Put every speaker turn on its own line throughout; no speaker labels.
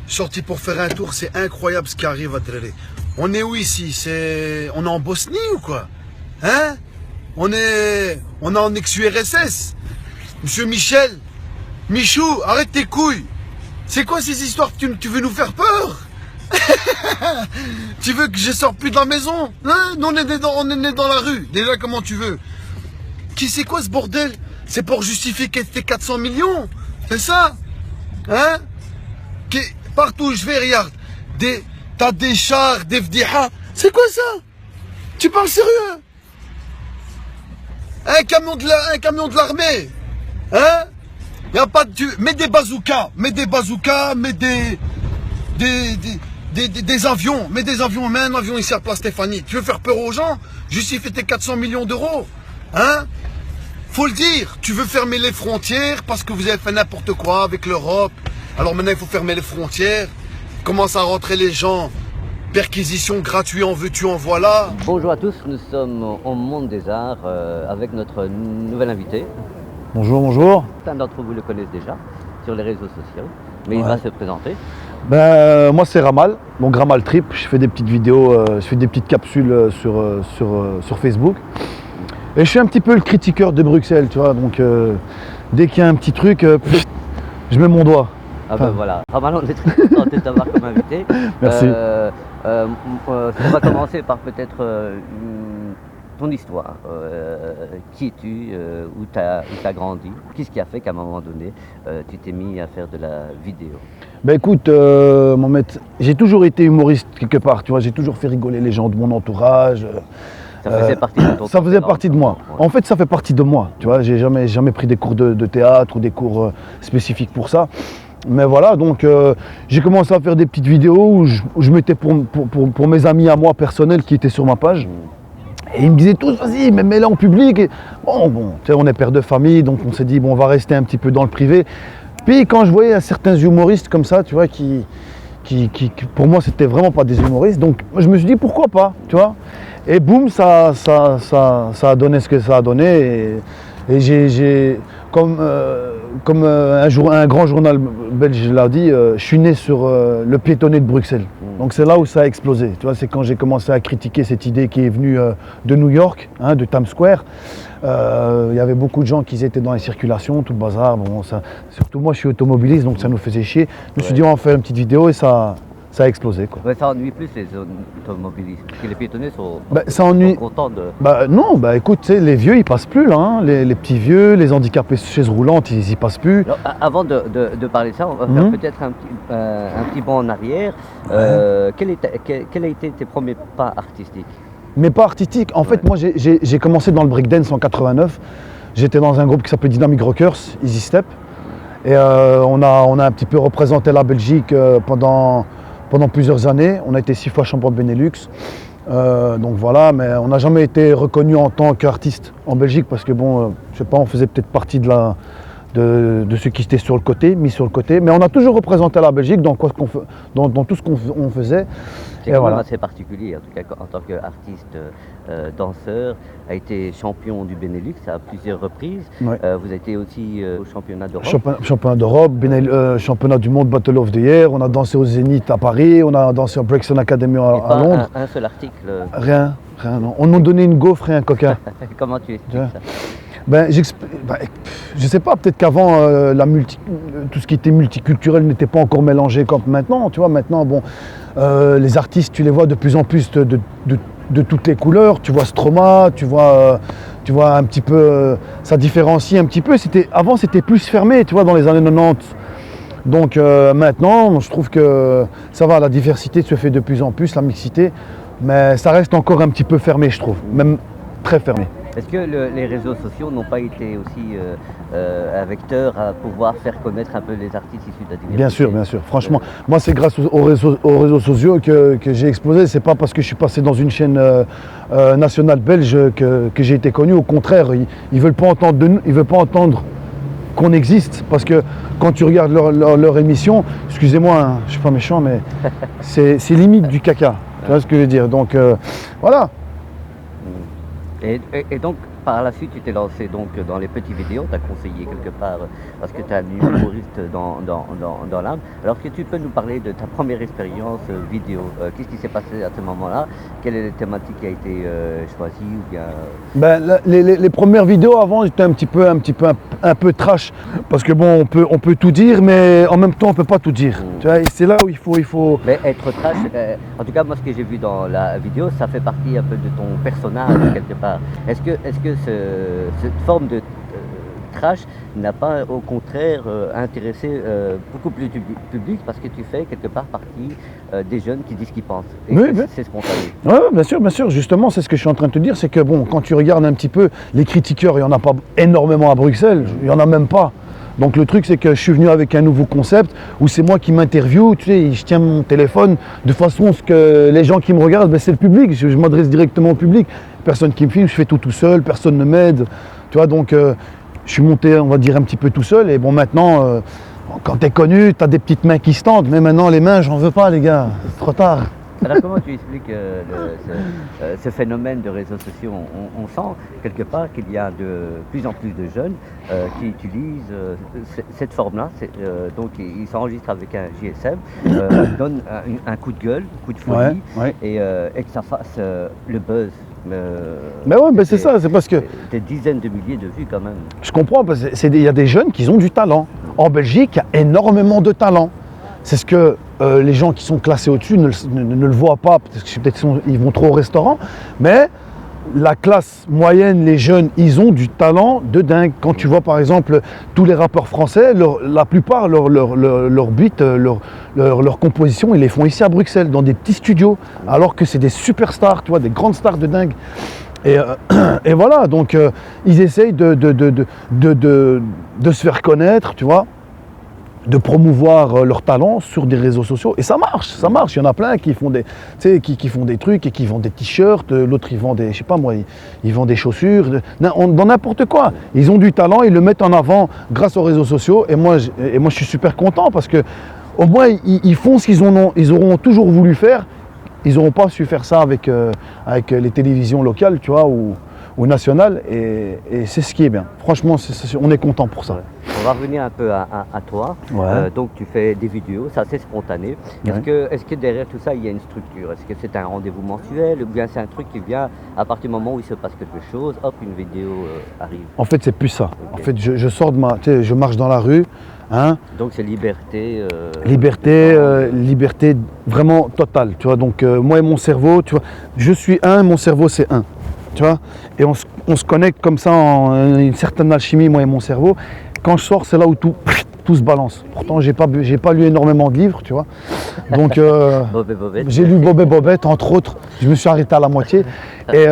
Sorti pour faire un tour, c'est incroyable ce qui arrive à Dréré. On est où ici? On est en Bosnie ou quoi? Hein? On est en ex-URSS. Monsieur Michel, Michou, arrête tes couilles. C'est quoi ces histoires? Tu veux nous faire peur? Tu veux que je sorte plus de la maison? Hein? Nous on est dans la rue. Déjà comment tu veux? C'est quoi ce bordel? C'est pour justifier tes 400 millions? C'est ça? Hein? Partout où je vais, regarde, t'as des chars, des fdiha. C'est quoi ça? Tu parles sérieux? Un camion de l'armée. Hein? Y a pas de... Mets des bazookas, mets des avions, mets des avions, mets un avion ici à Place Stéphanie. Tu veux faire peur aux gens? Justifie tes 400 millions d'euros. Hein? Faut le dire, tu veux fermer les frontières parce que vous avez fait n'importe quoi avec l'Europe. Alors maintenant il faut fermer les frontières, commence à rentrer les gens, perquisition gratuite en veux-tu en voilà.
Bonjour à tous, nous sommes au Monde des Arts avec notre nouvel invité.
Bonjour, bonjour.
Certains d'entre vous le connaissent déjà sur les réseaux sociaux, mais il va se présenter.
Moi c'est Ramal, donc Ramal Trip, je fais des petites vidéos, je fais des petites capsules sur Facebook. Et je suis un petit peu le critiqueur de Bruxelles, tu vois, donc dès qu'il y a un petit truc, je mets mon doigt.
Ah ben voilà, Ramal, on est très content de t'avoir comme invité.
Merci.
On va commencer par peut-être ton histoire. Qui es-tu? Où tu as grandi? Qu'est-ce qui a fait qu'à un moment donné, tu t'es mis à faire de la vidéo?
Ben écoute, Mohamed, j'ai toujours été humoriste quelque part, tu vois, j'ai toujours fait rigoler les gens de mon entourage.
Ça faisait partie de ton
Ça faisait partie de moi.
Ouais.
En fait, ça fait partie de moi, tu vois, j'ai jamais pris des cours de théâtre ou des cours spécifiques pour ça. Mais voilà, donc j'ai commencé à faire des petites vidéos où je mettais pour mes amis à moi personnels qui étaient sur ma page. Et ils me disaient tous, vas-y, mets-les en public. Et bon, tu sais, on est père de famille, donc on s'est dit, bon, on va rester un petit peu dans le privé. Puis quand je voyais certains humoristes comme ça, tu vois, qui pour moi, c'était vraiment pas des humoristes. Donc je me suis dit, pourquoi pas, tu vois. Et boum, ça a donné ce que ça a donné. Et j'ai comme un grand journal belge l'a dit, je suis né sur le piétonnier de Bruxelles. Donc c'est là où ça a explosé. Tu vois, c'est quand j'ai commencé à critiquer cette idée qui est venue de New York, hein, de Times Square. Il y avait beaucoup de gens qui étaient dans les circulations, tout le bazar. Bon, surtout moi, je suis automobiliste, donc ça nous faisait chier. Je me suis dit, on va faire une petite vidéo et ça a explosé, quoi.
Ouais, ça ennuie plus les automobilistes, parce que les piétonnés sont contents de...
Non, écoute, tu sais, les vieux, ils passent plus là, hein. Les petits vieux, les handicapés chaises roulantes, ils y passent plus.
Alors, avant de parler de ça, on va faire peut-être un petit bond en arrière. Quel a été tes premiers pas artistiques?
Mes pas artistiques, en fait, moi j'ai commencé dans le breakdance en 89. J'étais dans un groupe qui s'appelait Dynamic Rockers, Easy Step. Et on a un petit peu représenté la Belgique pendant plusieurs années. On a été 6 fois champion de Benelux. Donc voilà, mais on n'a jamais été reconnu en tant qu'artiste en Belgique parce que bon, je sais pas, on faisait peut-être partie de ceux qui étaient sur le côté, mis sur le côté. Mais on a toujours représenté la Belgique dans tout ce qu'on faisait.
C'est quand même assez particulier, en tout cas en tant qu'artiste danseur, a été champion du Benelux à plusieurs reprises. Ouais. Vous avez été aussi au championnat d'Europe.
Championnat d'Europe, championnat du monde, Battle of the Year. On a dansé au Zénith à Paris, on a dansé au Breakson Academy à Londres.
Un seul article?
Rien, non. On nous donnait une gaufre et un coca.
Comment tu expliques ça?
Je sais pas, peut-être qu'avant, tout ce qui était multiculturel n'était pas encore mélangé comme maintenant. Tu vois, maintenant, bon, les artistes, tu les vois de plus en plus de toutes les couleurs. Tu vois Stromae, tu vois un petit peu, ça différencie un petit peu. Avant, c'était plus fermé, tu vois, dans les années 90. Donc maintenant, je trouve que ça va, la diversité se fait de plus en plus, la mixité, mais ça reste encore un petit peu fermé, je trouve, même très fermé.
Est-ce que les réseaux sociaux n'ont pas été aussi un vecteur à pouvoir faire connaître un peu les artistes issus de la diversité?
Bien sûr, bien sûr. Franchement, moi c'est grâce aux réseaux sociaux que j'ai explosé. C'est pas parce que je suis passé dans une chaîne nationale belge que j'ai été connu. Au contraire, ils veulent pas entendre de nous, ils veulent pas entendre qu'on existe, parce que quand tu regardes leur émission, excusez-moi, hein, je suis pas méchant, mais c'est limite du caca. Tu vois ce que je veux dire? Donc voilà.
Et donc, par la suite, tu t'es lancé donc dans les petites vidéos, tu as conseillé quelque part, parce que tu es un humoriste dans l'âme. Alors que tu peux nous parler de ta première expérience vidéo. Qu'est-ce qui s'est passé à ce moment-là? Quelle est la thématique qui a été choisie ou bien...
Ben, les premières vidéos avant, j'étais un peu trash, parce que bon, on peut tout dire, mais en même temps, on peut pas tout dire. Tu vois, et c'est là où il faut...
Mais être trash, en tout cas, moi, ce que j'ai vu dans la vidéo, ça fait partie un peu de ton personnage, quelque part. Est-ce que cette forme de trash n'a pas au contraire intéressé beaucoup plus du public, parce que tu fais quelque part partie des jeunes qui disent ce qu'ils pensent. Et
oui,
c'est spontané.
Oui, bien sûr. Justement, c'est ce que je suis en train de te dire, c'est que bon, quand tu regardes un petit peu les critiqueurs, il n'y en a pas énormément à Bruxelles, il n'y en a même pas. Donc le truc, c'est que je suis venu avec un nouveau concept où c'est moi qui m'interviewe, tu sais, je tiens mon téléphone de façon à ce que les gens qui me regardent, ben, c'est le public, je m'adresse directement au public. Personne qui me filme, je fais tout seul, personne ne m'aide, tu vois, donc je suis monté, on va dire, un petit peu tout seul. Et bon, maintenant, quand tu es connu, tu as des petites mains qui se tendent, mais maintenant les mains, j'en veux pas, les gars, c'est trop tard.
Alors comment tu expliques ce phénomène de réseaux sociaux? On sent quelque part qu'il y a de plus en plus de jeunes qui utilisent cette forme-là. Donc ils s'enregistrent avec un GSM, ils donnent un coup de gueule, un coup de folie,
ouais.
Et que ça fasse le buzz.
Mais ouais, mais c'est ça, c'est parce que...
Des dizaines de milliers de vues quand même.
Je comprends, parce qu'il y a des jeunes qui ont du talent. En Belgique, il y a énormément de talent. C'est ce que les gens qui sont classés au-dessus ne le voient pas, parce que peut-être ils vont trop au restaurant, mais la classe moyenne, les jeunes, ils ont du talent de dingue. Quand tu vois par exemple tous les rappeurs français, la plupart, leur beat, leur composition, ils les font ici à Bruxelles, dans des petits studios, alors que c'est des superstars, tu vois, des grandes stars de dingue. Et voilà, donc ils essayent de se faire connaître, tu vois, de promouvoir leur talent sur des réseaux sociaux, et ça marche. Il y en a plein qui font des, qui font des trucs et qui vendent des t-shirts, l'autre il vend des, je sais pas moi, ils vendent des chaussures, dans n'importe quoi. Ils ont du talent, ils le mettent en avant grâce aux réseaux sociaux, et moi je suis super content, parce que au moins ils font ce ils auront toujours voulu faire. Ils n'auront pas su faire ça avec les télévisions locales, tu vois, ou nationales, et c'est ce qui est bien. Franchement, on est content pour ça.
On va revenir un peu à toi.
Ouais.
Donc tu fais des vidéos, c'est assez spontané. Est-ce que derrière tout ça, il y a une structure? Est-ce que c'est un rendez-vous mensuel, ou bien c'est un truc qui vient à partir du moment où il se passe quelque chose, hop, une vidéo arrive?
En fait, c'est plus ça.
Okay.
En fait, je sors je marche dans la rue. Hein.
Donc c'est liberté.
Liberté vraiment totale, tu vois. Donc moi et mon cerveau, tu vois, je suis un, mon cerveau c'est un, tu vois. Et on se connecte comme ça en une certaine alchimie, moi et mon cerveau. Quand je sors, c'est là où tout se balance. Pourtant, j'ai pas lu énormément de livres, tu vois. Donc j'ai lu Bob et Bobette, entre autres. Je me suis arrêté à la moitié. Et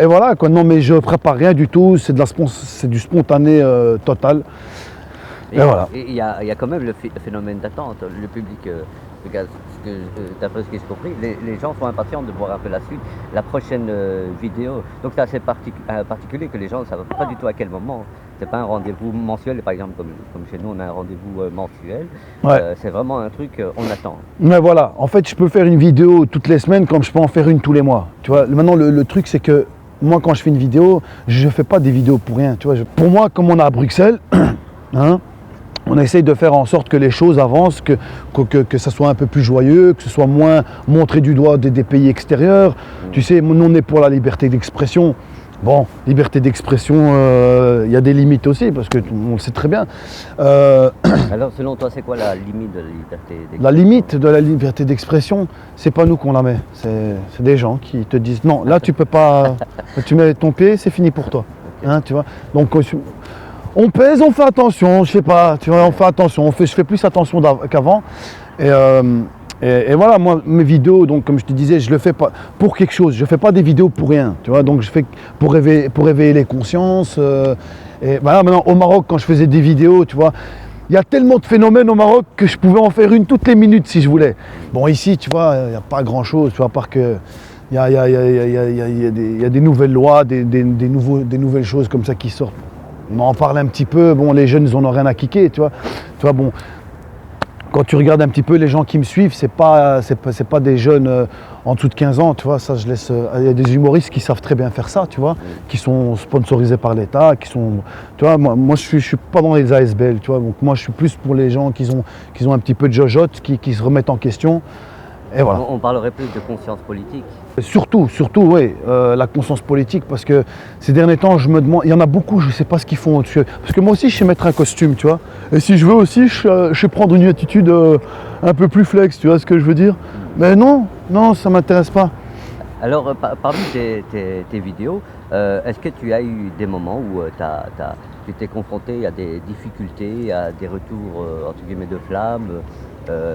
voilà, quoi. Non, mais je prépare rien du tout. C'est du spontané total.
Et voilà. Il y a quand même le phénomène d'attente. Le public, d'après ce que j'ai compris, les gens sont impatients de voir un peu la suite, la prochaine vidéo. Donc c'est assez particulier que les gens ne savent pas du tout à quel moment. C'est pas un rendez-vous mensuel, par exemple, comme chez nous, on a un rendez-vous mensuel. Ouais. C'est vraiment un truc, on attend. Mais
voilà, en fait, je peux faire une vidéo toutes les semaines comme je peux en faire une tous les mois. Tu vois, maintenant, le truc, c'est que moi, quand je fais une vidéo, je ne fais pas des vidéos pour rien. Tu vois, pour moi, comme on est à Bruxelles, hein, on essaye de faire en sorte que les choses avancent, que ça soit un peu plus joyeux, que ce soit moins montré du doigt des pays extérieurs. Tu sais, nous, on est pour la liberté d'expression. Bon, liberté d'expression, il y a des limites aussi, parce qu'on le sait très bien.
Alors, selon toi, c'est quoi la limite de la liberté d'expression? La limite
de la liberté d'expression, c'est pas nous qu'on la met. C'est des gens qui te disent, non, là, tu peux pas, tu mets ton pied, c'est fini pour toi. Okay. Hein, tu vois. Donc, On pèse, on fait attention, je sais pas, tu vois, on fait attention, je fais plus attention qu'avant. Et voilà, moi, mes vidéos, donc comme je te disais, je le fais pas pour quelque chose, je fais pas des vidéos pour rien, tu vois, donc je fais pour réveiller les consciences. Et voilà, maintenant au Maroc, quand je faisais des vidéos, tu vois, il y a tellement de phénomènes au Maroc que je pouvais en faire une toutes les minutes si je voulais. Bon, ici, tu vois, il n'y a pas grand-chose, tu vois, à part que il y a des nouvelles lois, des nouvelles choses comme ça qui sortent. On en parle un petit peu, bon, les jeunes, ils n'en ont rien à kicker, tu vois. Tu vois, bon, quand tu regardes un petit peu les gens qui me suivent, c'est pas des jeunes en dessous de 15 ans, tu vois, ça je laisse. Il y a des humoristes qui savent très bien faire ça, tu vois, qui sont sponsorisés par l'État, qui sont. Tu vois, moi je suis pas dans les ASBL, tu vois, donc moi je suis plus pour les gens qui ont un petit peu de jojote, qui se remettent en question. Et voilà.
On parlerait plus de conscience politique.
Surtout, oui, la conscience politique, parce que ces derniers temps, je me demande, il y en a beaucoup, je ne sais pas ce qu'ils font au-dessus. Parce que moi aussi, je sais mettre un costume, tu vois. Et si je veux aussi, je sais prendre une attitude un peu plus flex, tu vois ce que je veux dire. Mais non, ça ne m'intéresse pas.
Alors, parmi tes vidéos, est-ce que tu as eu des moments où tu t'es confronté à des difficultés, à des retours, entre guillemets, de flammes,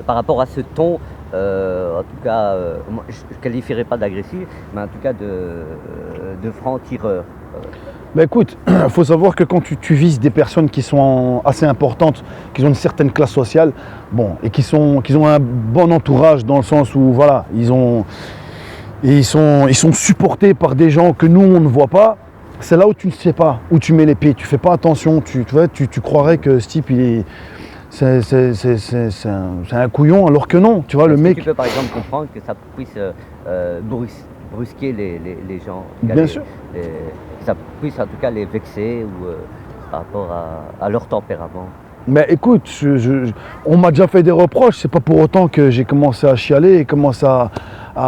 par rapport à ce ton, en tout cas, moi, je ne qualifierais pas d'agressif, mais en tout cas de franc-tireur.
Ben écoute, il faut savoir que quand tu vises des personnes qui sont assez importantes, qui ont une certaine classe sociale, bon, et qui ont un bon entourage dans le sens où, voilà, ils sont supportés par des gens que nous, on ne voit pas, c'est là où tu ne sais pas, où tu mets les pieds, tu ne fais pas attention, tu croirais que ce type, c'est un couillon, alors que non, tu vois, le mec...
Tu peux par exemple comprendre que ça puisse brusquer les gens.
Bien sûr.
Ça puisse en tout cas les vexer ou par rapport à leur tempérament.
Mais écoute, on m'a déjà fait des reproches, c'est pas pour autant que j'ai commencé à chialer et commencé à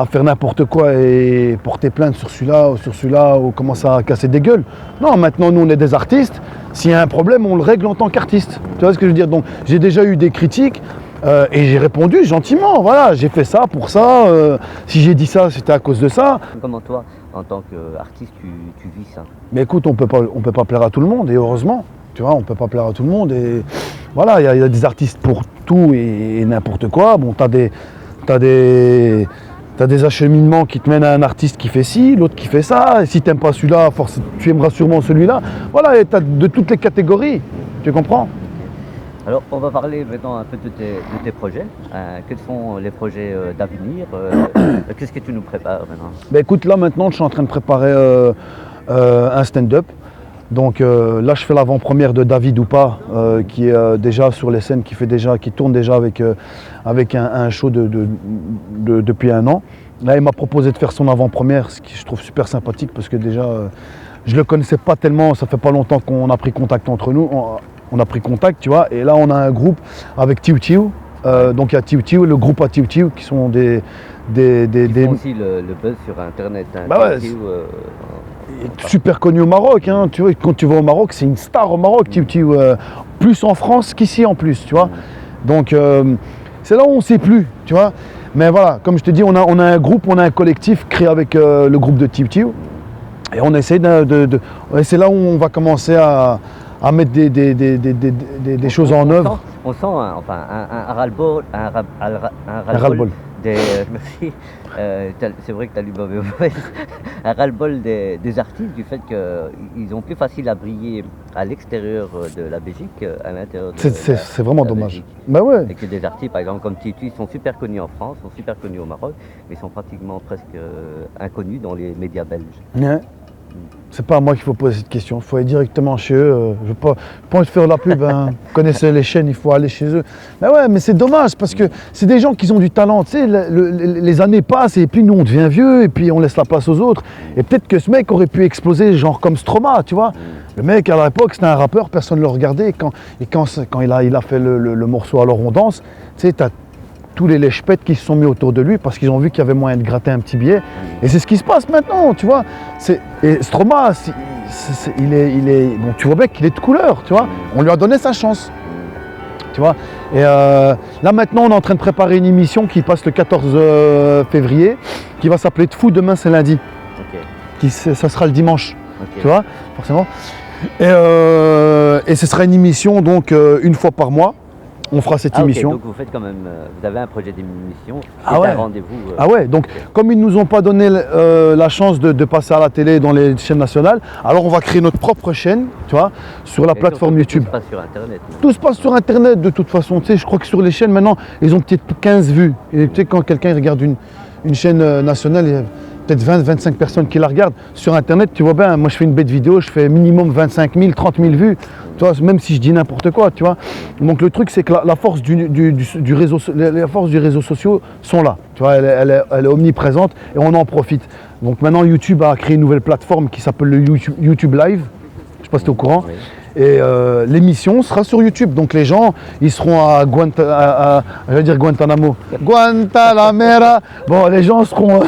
faire n'importe quoi et porter plainte sur celui-là ou commencer à casser des gueules. Non, maintenant nous on est des artistes, s'il y a un problème on le règle en tant qu'artiste. Tu vois ce que je veux dire? Donc j'ai déjà eu des critiques et j'ai répondu gentiment, voilà, j'ai fait ça pour ça, si j'ai dit ça c'était à cause de ça.
Comment toi, en tant qu'artiste, tu vis ça? Mais
écoute, on peut pas plaire à tout le monde et heureusement. Tu vois, on ne peut pas plaire à tout le monde et voilà, il y a des artistes pour tout et n'importe quoi. Bon, t'as des acheminements qui te mènent à un artiste qui fait ci, l'autre qui fait ça. Et si tu n'aimes pas celui-là, tu aimeras sûrement celui-là. Voilà, tu as de toutes les catégories, tu comprends?
Alors, on va parler maintenant un peu de tes projets. Quels sont les projets d'avenir? Qu'est-ce que tu nous prépares maintenant?
Ben écoute, là maintenant, je suis en train de préparer un stand-up. Donc là, je fais l'avant-première de David Oupa, qui est déjà sur les scènes, qui tourne déjà avec un show depuis un an. Là, il m'a proposé de faire son avant-première, ce qui je trouve super sympathique parce que déjà, je ne le connaissais pas tellement, ça fait pas longtemps qu'on a pris contact entre nous. On a pris contact, tu vois, et là, on a un groupe avec Tiu Tiu. Donc il y a Tiu Tiu, le groupe à Tiu Tiu, qui sont des
font aussi le buzz sur Internet. Hein,
bah ouais, super connu au Maroc, hein, tu vois, quand tu vas au Maroc, c'est une star au Maroc, Tiu Tiu, plus en France qu'ici en plus, tu vois. Donc c'est là où on ne sait plus, tu vois. Mais voilà, comme je te dis, on a un groupe, on a un collectif créé avec le groupe de Tiu Tiu. Et on essaie c'est là où on va commencer à mettre des choses en œuvre.
On sent un ras-le-bol. Un
ras-le-bol.
Merci. C'est vrai que tu as lu mauvais. Un ras-le-bol des artistes du fait qu'ils ont plus facile à briller à l'extérieur de la Belgique qu'à l'intérieur de
c'est vraiment dommage.
Bah ouais. Et que des artistes, par exemple, comme Titi, sont super connus en France, sont super connus au Maroc, mais sont pratiquement presque inconnus dans les médias belges.
Ouais. C'est pas à moi qu'il faut poser cette question, il faut aller directement chez eux. Je n'ai pas envie de faire la pub, hein. Vous connaissez les chaînes, il faut aller chez eux. Mais ouais, mais c'est dommage parce que c'est des gens qui ont du talent. Tu sais, les années passent et puis nous on devient vieux et puis on laisse la place aux autres. Et peut-être que ce mec aurait pu exploser genre comme Stromae, tu vois. Le mec à l'époque c'était un rappeur, personne ne le regardait. Et quand il a fait le morceau Alors on danse, tu sais, t'as tous les lèche-pètes qui se sont mis autour de lui parce qu'ils ont vu qu'il y avait moyen de gratter un petit billet. Et c'est ce qui se passe maintenant, tu vois. Et Stromae, bon, tu vois bien qu'il est de couleur, tu vois. On lui a donné sa chance, tu vois. Et là maintenant, on est en train de préparer une émission qui passe le 14 février, qui va s'appeler De Fou, demain c'est lundi. Okay. Ça sera le dimanche, okay. Tu vois, forcément. Et ce sera une émission donc une fois par mois. On fera cette
Ah, ok,
émission.
donc vous faites quand même, vous avez un projet d'émission,
Ah ouais.
un rendez-vous.
Ah ouais, donc comme ils nous ont pas donné la chance de passer à la télé dans les chaînes nationales, alors on va créer notre propre chaîne, tu vois, sur la
Et
plateforme
surtout,
YouTube.
Tout se passe sur Internet.
Tout se passe sur Internet de toute façon. Tu sais, je crois que sur les chaînes maintenant, ils ont peut-être 15 vues. Et tu sais, quand quelqu'un regarde une chaîne nationale, il y a peut-être 20-25 personnes qui la regardent. Sur Internet, tu vois bien, moi je fais une bête vidéo, je fais minimum 25 000, 30 000 vues. Tu vois, même si je dis n'importe quoi, tu vois. Donc le truc, c'est que la force du réseau, la force du réseau social sont là. Tu vois, elle est omniprésente et on en profite. Donc maintenant, YouTube a créé une nouvelle plateforme qui s'appelle le YouTube Live. Je ne sais pas si tu es au courant.
Oui.
Et l'émission sera sur YouTube. Donc les gens, ils seront à j'allais dire Guantanamo. Guantanamera. Bon, les gens seront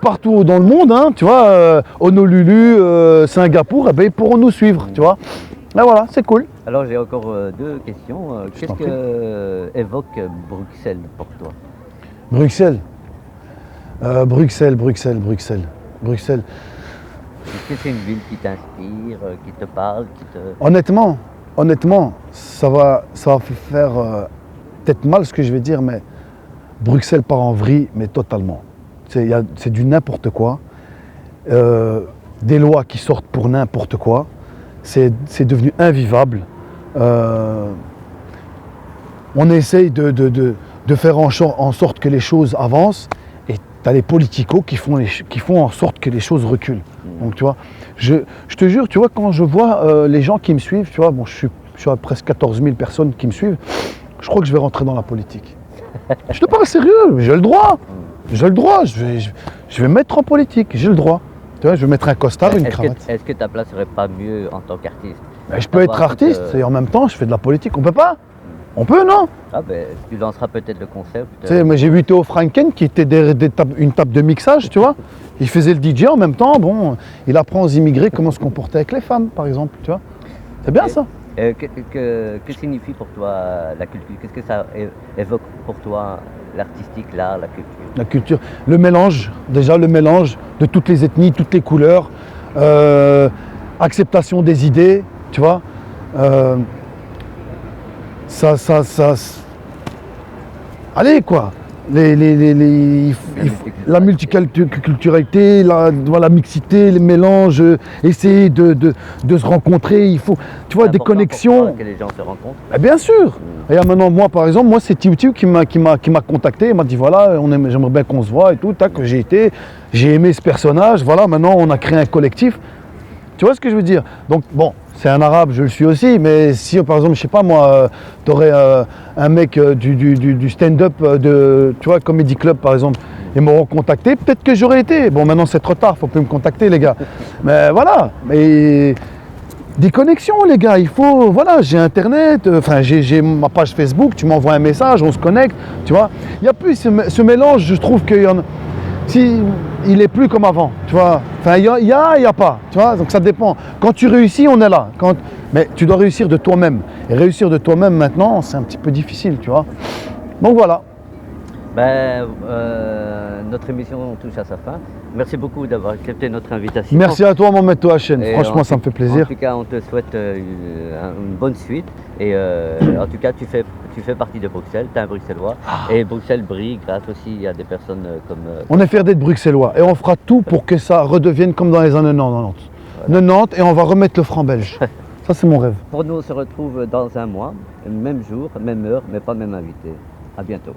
partout dans le monde, hein, tu vois, Honolulu, Singapour, eh ben, ils pourront nous suivre, tu vois. Et voilà, c'est cool.
Alors j'ai encore deux questions. Qu'est-ce
t'en prie.
que évoque Bruxelles pour toi?
Bruxelles. Bruxelles.
Est-ce que c'est une ville qui t'inspire, qui te parle, qui te...
Honnêtement, ça va faire peut-être mal ce que je vais dire, mais Bruxelles part en vrille, mais totalement. C'est du n'importe quoi. Des lois qui sortent pour n'importe quoi. C'est devenu invivable. On essaye de faire en sorte que les choses avancent, et tu as les politicos qui font en sorte que les choses reculent. Donc tu vois, je te jure, tu vois, quand je vois les gens qui me suivent, tu vois, bon, je suis à presque 14 000 personnes qui me suivent, je crois que je vais rentrer dans la politique. Je te parle sérieux, j'ai le droit. J'ai le droit, je vais me mettre en politique, j'ai le droit. Tu vois, je vais mettre un costard, une cravate.
Est-ce que ta place serait pas mieux en tant qu'artiste?
Mais je peux être artiste et en même temps je fais de la politique. On peut pas? On peut, non?
Ah ben, tu lanceras peut-être le concept.
Tu sais, moi j'ai vu Théo Franken qui était derrière une table de mixage, tu vois. Il faisait le DJ en même temps, bon, il apprend aux immigrés comment se comporter avec les femmes, par exemple, tu vois. C'est bien ça.
Que signifie pour toi la culture? Qu'est-ce que ça évoque pour toi, l'artistique, l'art, la culture?
La culture, le mélange de toutes les ethnies, toutes les couleurs, acceptation des idées, tu vois. Allez quoi, la multiculturalité, la mixité, les mélanges, essayer de se rencontrer, il faut, tu vois,
C'est
des
important
connexions.
pour toi que les gens se rencontrent.
Eh bien sûr. Et maintenant, moi, par exemple, moi, c'est Tiu qui m'a contacté, il m'a dit voilà, j'aimerais bien qu'on se voit et tout. Tac, j'ai aimé ce personnage. Voilà, maintenant, on a créé un collectif. Tu vois ce que je veux dire? Donc, bon, c'est un arabe, je le suis aussi, mais si, par exemple, je sais pas moi, tu aurais un mec du stand-up, tu vois, Comedy Club, par exemple, ils m'auront contacté, peut-être que j'aurais été. Bon, maintenant, c'est trop tard, faut plus me contacter, les gars. Mais voilà, mais des connexions, les gars, il faut, voilà, j'ai Internet, enfin, j'ai ma page Facebook, tu m'envoies un message, on se connecte, tu vois. Il n'y a plus ce mélange, je trouve qu'il y en a. Si, il est plus comme avant, tu vois. Enfin, il y a pas, tu vois. Donc ça dépend. Quand tu réussis, on est là. Mais tu dois réussir de toi-même. Et réussir de toi-même maintenant, c'est un petit peu difficile, tu vois. Donc voilà.
Ben, notre émission touche à sa fin. Merci beaucoup d'avoir accepté notre invitation.
Merci à toi, Mohamed Touachen.
Et
Franchement, ça me fait plaisir.
En tout cas, on te souhaite une bonne suite. Et en tout cas, tu fais partie de Bruxelles, tu es un Bruxellois. Et Bruxelles brille grâce aussi à des personnes comme...
On est fiers d'être bruxellois. Et on fera tout pour que ça redevienne comme dans les années 90.
Voilà.
90, et on va remettre le franc belge. Ça, c'est mon rêve.
Pour nous, on se retrouve dans un mois, même jour, même heure, mais pas même invité. À bientôt.